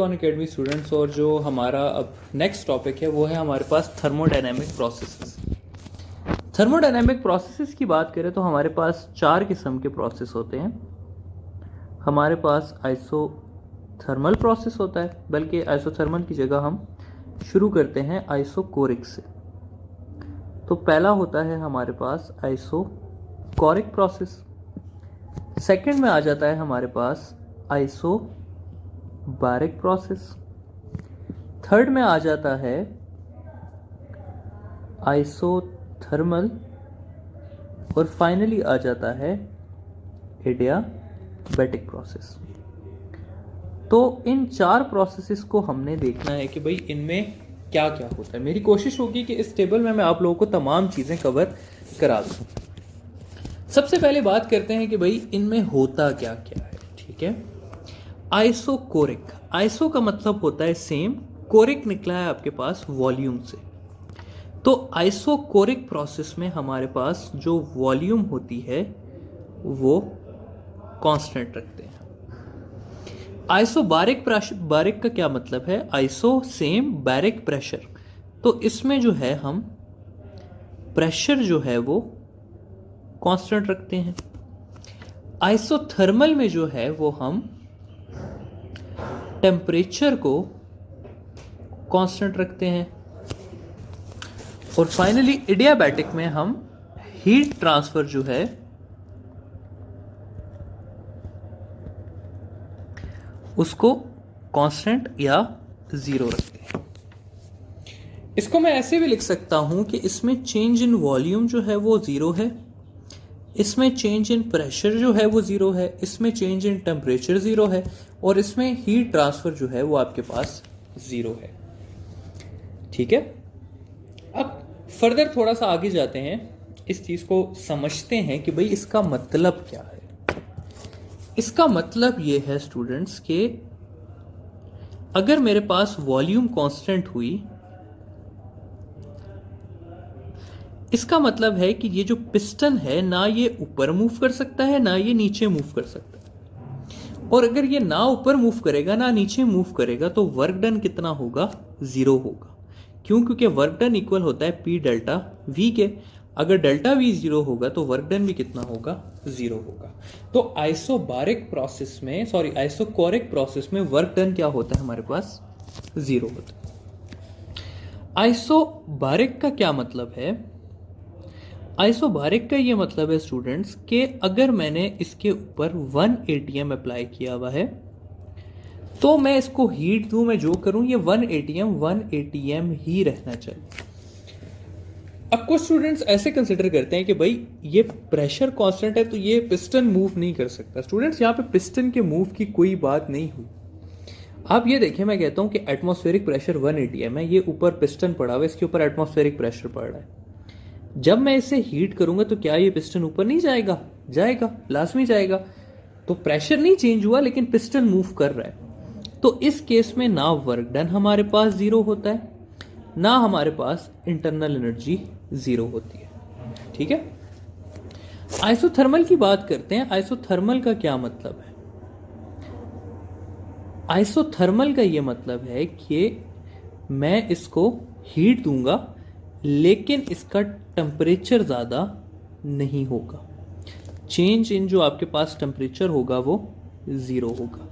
Academy students, और जो हमारा अब नेक्स्ट टॉपिक है वो है हमारे पास थर्मोडायनेमिक प्रोसेसेस। थर्मोडायनेमिक प्रोसेसेस की बात करें तो हमारे पास चार किस्म के प्रोसेस होते हैं। हमारे पास आइसोथर्मल प्रोसेस होता है, बल्कि आइसोथर्मल की जगह हम शुरू करते हैं आइसोकोरिक से। तो पहला होता है हमारे पास आइसोकोरिक प्रोसेस। सेकंड में आ जाता है हमारे पास आइसोबारिक प्रोसेस। थर्ड में आ जाता है आइसोथर्मल, और फाइनली आ जाता है एडियाबैटिक प्रोसेस। तो इन चार प्रोसेसेस को हमने देखना है कि भाई इनमें क्या क्या होता है। मेरी कोशिश होगी कि इस टेबल में मैं आप लोगों को तमाम चीज़ें कवर करा दूं। सबसे पहले बात करते हैं कि भाई इनमें होता क्या क्या है। ठीक है, आइसोकोरिक। आइसो का मतलब होता है सेम, कोरिक निकला है आपके पास वॉल्यूम से। तो आइसोकोरिक प्रोसेस में हमारे पास जो वॉल्यूम होती है वो कांस्टेंट रखते हैं। आइसोबारिक बारिक का क्या मतलब है? Iso same, baric pressure. तो इसमें जो है हम प्रेशर जो है वो कांस्टेंट रखते हैं। आइसोथर्मल में जो है वो हम टेम्परेचर को कांस्टेंट रखते हैं। और फाइनली एडियाबैटिक में हम हीट ट्रांसफर जो है उसको कांस्टेंट या जीरो रखते हैं। इसको मैं ऐसे भी लिख सकता हूं कि इसमें चेंज इन वॉल्यूम जो है वो जीरो है, इसमें चेंज इन प्रेशर जो है वो जीरो है, इसमें चेंज इन टेम्परेचर जीरो है, और इसमें हीट ट्रांसफर जो है वो आपके पास जीरो है। ठीक है, अब फर्दर थोड़ा सा आगे जाते हैं, इस चीज को समझते हैं कि भाई इसका मतलब क्या है। इसका मतलब ये है स्टूडेंट्स कि अगर मेरे पास वॉल्यूम कांस्टेंट हुई, इसका मतलब है कि ये जो पिस्टन है ना ये ऊपर मूव कर सकता है ना ये नीचे मूव कर सकता है। और अगर ये ना ऊपर मूव करेगा ना नीचे मूव करेगा तो वर्क डन कितना होगा? जीरो होगा। क्यों? क्योंकि वर्क डन इक्वल होता है पी डेल्टा वी के। अगर डेल्टा वी जीरो होगा तो वर्क डन भी कितना होगा? जीरो होगा। तो आइसोबारिक प्रोसेस में, सॉरी आइसोकोरिक प्रोसेस में वर्क डन क्या होता है? हमारे पास जीरो होता है। आइसोबारिक का क्या मतलब है? आइसोबारिक का ये मतलब है स्टूडेंट्स कि अगर मैंने इसके ऊपर 1 ATM अप्लाई किया हुआ है तो मैं इसको हीट दूं, मैं जो करूं ये 1 ATM ही रहना चाहिए। अब कुछ स्टूडेंट्स ऐसे कंसिडर करते हैं कि भाई ये प्रेशर कांस्टेंट है तो ये पिस्टन मूव नहीं कर सकता। स्टूडेंट्स यहाँ पे पिस्टन के मूव की कोई बात नहीं हुई। आप ये देखिए, मैं कहता हूं कि एटमॉस्फेरिक प्रेशर 1 ATM है, ये ऊपर पिस्टन पड़ा हुआ है, इसके ऊपर एटमॉस्फेरिक प्रेशर पड़ रहा है। जब मैं इसे हीट करूंगा तो क्या ये पिस्टन ऊपर नहीं जाएगा? जाएगा, लाजमी जाएगा। तो प्रेशर नहीं चेंज हुआ लेकिन पिस्टन मूव कर रहा है। तो इस केस में ना वर्क डन हमारे पास जीरो होता है, ना हमारे पास इंटरनल एनर्जी जीरो होती है। ठीक है, आइसोथर्मल की बात करते हैं। आइसोथर्मल का क्या मतलब है? आइसोथर्मल का ये मतलब है कि मैं इसको हीट दूंगा लेकिन इसका टेम्परेचर ज़्यादा नहीं होगा। चेंज इन जो आपके पास टेम्परेचर होगा वो ज़ीरो होगा।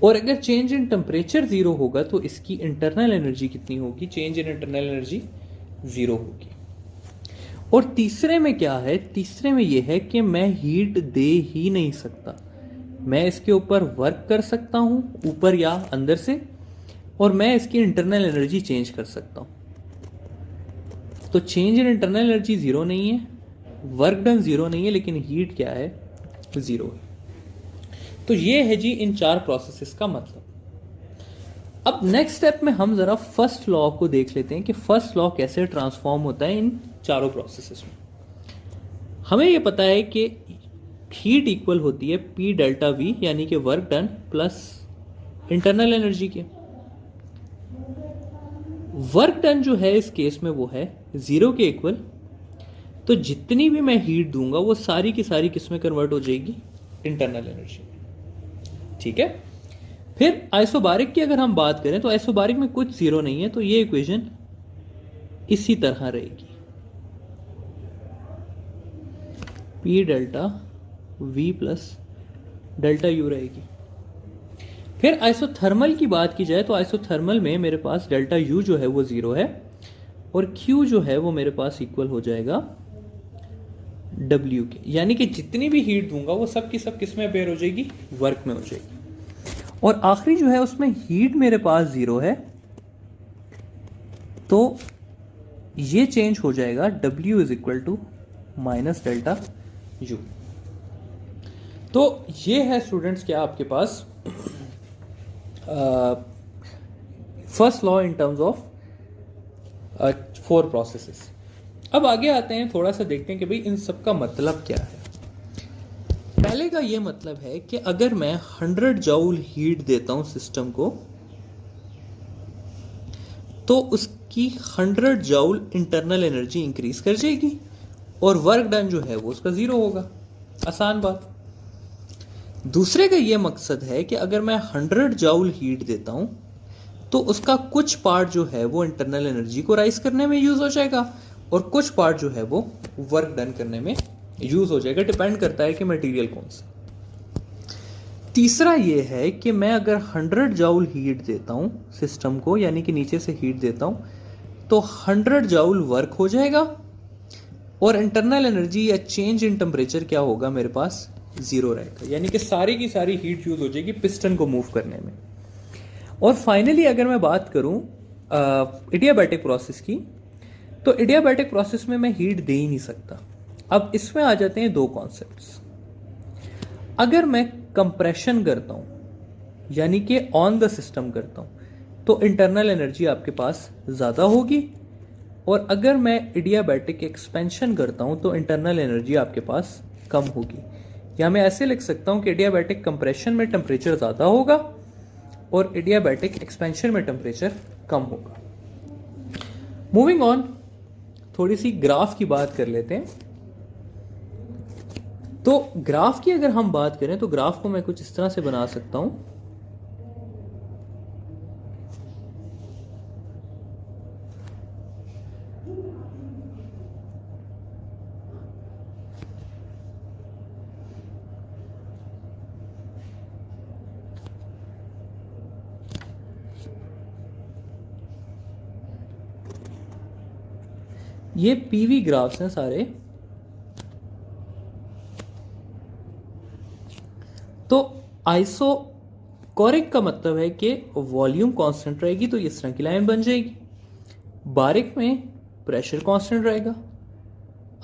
और अगर चेंज इन टेम्परेचर ज़ीरो होगा तो इसकी इंटरनल एनर्जी कितनी होगी? Change in internal energy zero होगी। और तीसरे में क्या है? तीसरे में यह है कि मैं हीट दे ही नहीं सकता। मैं इसके ऊपर वर्क कर सकता हूं ऊपर या अंदर से, और मैं इसकी इंटरनल एनर्जी चेंज कर सकता हूं। तो change in internal energy zero नहीं है, वर्क डन जीरो नहीं है, लेकिन हीट क्या है? जीरो है। तो ये है जी इन चार प्रोसेसेस का मतलब। अब नेक्स्ट स्टेप में हम जरा फर्स्ट लॉ को देख लेते हैं कि फर्स्ट लॉ कैसे ट्रांसफॉर्म होता है इन चारों प्रोसेसेस में। हमें यह पता है कि हीट इक्वल होती है पी डेल्टा वी, यानी कि work done plus internal energy के। वर्क डन जो है इस केस में वो है जीरो के इक्वल। तो जितनी भी मैं हीट दूंगा वो सारी की सारी किस में कन्वर्ट हो जाएगी? Internal energy. ठीक है, फिर आइसोबारिक की अगर हम बात करें तो आइसोबारिक में कुछ जीरो नहीं है, तो ये इक्वेशन इसी तरह रहेगी, P delta we plus delta U रहेगी। फिर आइसोथर्मल की बात की जाए तो आइसोथर्मल में मेरे पास डेल्टा यू जो है वो जीरो है और क्यू जो है वो मेरे पास इक्वल हो जाएगा डब्ल्यू के, यानी कि जितनी भी हीट दूंगा वो सब की सब किस में अपेयर हो जाएगी, वर्क में हो जाएगी। और आखिरी जो है उसमें हीट मेरे पास जीरो है, तो ये चेंज हो जाएगा W is equal to minus delta U. तो ये है स्टूडेंट्स क्या आपके पास first law in terms of 4 processes. अब आगे आते हैं, थोड़ा सा देखते हैं कि भाई इन सब का मतलब क्या है। पहले का ये मतलब है कि अगर मैं 100 जूल हीट देता हूं सिस्टम को, तो उसकी 100 जूल इंटरनल एनर्जी इंक्रीज कर जाएगी और वर्क डन जो है वो उसका जीरो होगा। आसान बात। दूसरे का ये मकसद है कि अगर मैं 100 जूल हीट देता हूं तो उसका कुछ पार्ट जो है वो इंटरनल एनर्जी को राइज करने में यूज हो जाएगा और कुछ पार्ट जो है वो वर्क डन करने में यूज हो जाएगा, डिपेंड करता है कि मटेरियल कौन सा। तीसरा ये है कि मैं अगर 100 जूल हीट देता हूं सिस्टम को, यानी कि नीचे से हीट देता हूं, तो 100 जूल वर्क हो जाएगा और इंटरनल एनर्जी या चेंज इन टेम्परेचर क्या होगा, मेरे पास जीरो रहेगा, यानी कि सारी की सारी हीट यूज हो जाएगी पिस्टन को मूव करने में। और फाइनली अगर मैं बात करूं एडियाबैटिक प्रोसेस की, तो एडियाबैटिक प्रोसेस में मैं हीट दे ही नहीं सकता। अब इसमें आ जाते हैं 2 कॉन्सेप्ट्स। अगर मैं कंप्रेशन करता हूं, यानी कि ऑन द सिस्टम करता हूं, तो इंटरनल एनर्जी आपके पास ज्यादा होगी, और अगर मैं एडियाबैटिक एक्सपेंशन करता हूं तो इंटरनल एनर्जी आपके पास कम होगी। या मैं ऐसे लिख सकता हूं कि एडियाबैटिक कंप्रेशन में टेम्परेचर ज्यादा होगा और एडियाबैटिक एक्सपेंशन में टेम्परेचर कम होगा। मूविंग ऑन, थोड़ी सी ग्राफ की बात कर लेते हैं। तो ग्राफ की अगर हम बात करें तो ग्राफ को मैं कुछ इस तरह से बना सकता हूं। ये पीवी ग्राफ्स हैं सारे। तो आइसोकोरिक का मतलब है कि वॉल्यूम कांस्टेंट रहेगी, तो इस तरह की लाइन बन जाएगी। बारिक में प्रेशर कांस्टेंट रहेगा।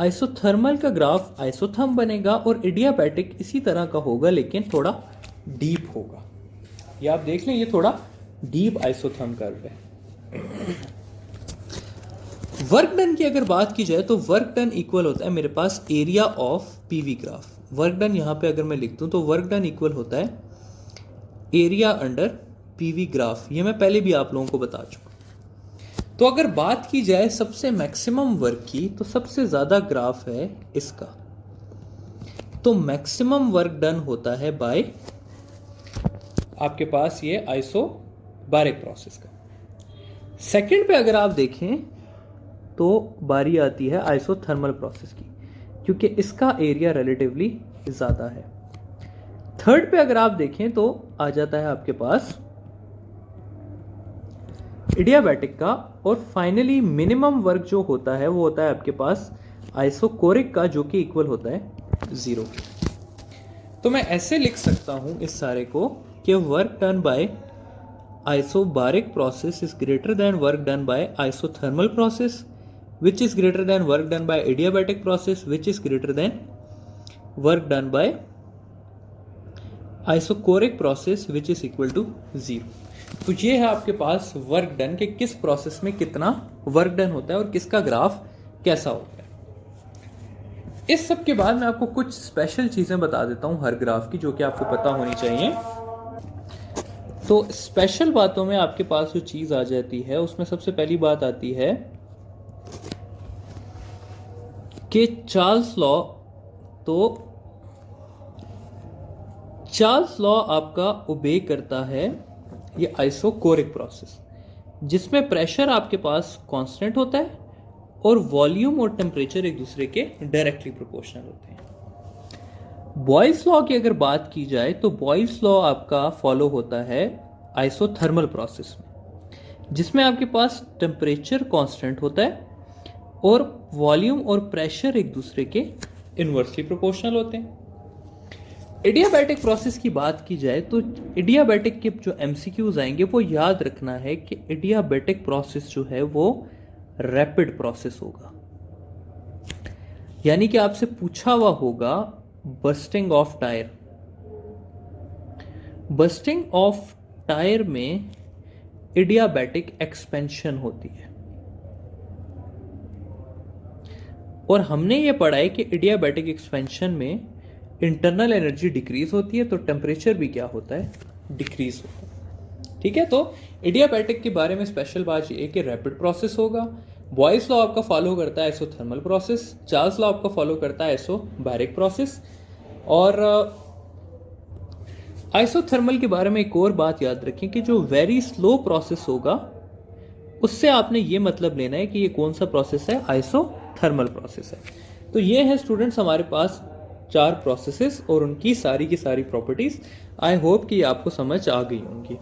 आइसोथर्मल का ग्राफ आइसोथर्म बनेगा और एडियाबैटिक इसी तरह का होगा लेकिन थोड़ा डीप होगा। ये आप देख लें, ये थोड़ा डीप आइसोथर्म कर्व है। वर्क डन की अगर बात की जाए तो वर्क डन इक्वल होता है मेरे पास area of PV graph. Work done यहां पे अगर मैं लिख दूं तो वर्क डन इक्वल होता है एरिया अंडर पीवी ग्राफ। ये मैं पहले भी आप लोगों को बता चुका। तो अगर बात की जाए सबसे मैक्सिमम वर्क की, तो सबसे ज्यादा ग्राफ है इसका। तो मैक्सिमम वर्क डन होता है बाय आपके पास ये आइसोबारिक प्रोसेस का। सेकंड पे अगर आप देखें तो बारी आती है आइसोथर्मल प्रोसेस की, क्योंकि इसका एरिया रिलेटिवली ज्यादा है। थर्ड पे अगर आप देखें तो आ जाता है आपके पास एडियाबैटिक का, और फाइनली मिनिमम वर्क जो होता है वो होता है आपके पास आइसोकोरिक का, जो कि इक्वल होता है 0 के। तो मैं ऐसे लिख सकता हूं इस सारे को कि work done by isobaric process is greater than work done by isothermal process, which is greater than work done by adiabatic process, which is greater than work done by isocoric process, which is equal to 0। तो ये है आपके पास work done के किस process में कितना work done होता है और किसका ग्राफ कैसा होता है। इस सब के बाद मैं आपको कुछ स्पेशल चीजें बता देता हूं हर ग्राफ की, जो कि आपको पता होनी चाहिए। तो स्पेशल बातों में आपके पास जो चीज आ जाती है उसमें सबसे पहली बात आती है कि चार्ल्स लॉ। तो चार्ल्स लॉ आपका ओबे करता है ये आइसोकोरिक प्रोसेस, जिसमें प्रेशर आपके पास कांस्टेंट होता है और वॉल्यूम और टेम्परेचर एक दूसरे के डायरेक्टली प्रोपोर्शनल होते हैं। बॉयल्स लॉ की अगर बात की जाए तो बॉयल्स लॉ आपका फॉलो होता है आइसोथर्मल प्रोसेस में, जिसमें आपके पास टेम्परेचर कांस्टेंट होता है और वॉल्यूम और प्रेशर एक दूसरे के इनवर्सली प्रोपोर्शनल होते हैं। एडियाबैटिक प्रोसेस की बात की जाए तो एडियाबैटिक के जो एमसीक्यूज आएंगे वो याद रखना है कि एडियाबैटिक प्रोसेस जो है वो रैपिड प्रोसेस होगा, यानी कि आपसे पूछा हुआ होगा bursting of tyre. Bursting of tyre में एडियाबैटिक एक्सपेंशन होती है और हमने ये पढ़ा है कि एडियाबैटिक एक्सपेंशन में इंटरनल एनर्जी डिक्रीज होती है तो टेम्परेचर भी क्या होता है, डिक्रीज होता है। ठीक है, तो एडियाबैटिक के बारे में स्पेशल बात ये है कि रैपिड प्रोसेस होगा। बॉयल्स लॉ आपका फॉलो करता है आइसोथर्मल प्रोसेस, चार्ल्स लॉ आपका फॉलो करता है आइसोबैरिक प्रोसेस। और आइसोथर्मल के बारे में एक और बात याद रखें कि जो वेरी स्लो प्रोसेस होगा उससे आपने ये मतलब लेना है कि ये कौन सा प्रोसेस है, आइसोथर्मल प्रोसेस है। तो ये है स्टूडेंट्स हमारे पास 4 प्रोसेसेस और उनकी सारी की सारी प्रॉपर्टीज। आई होप कि आपको समझ आ गई होंगी।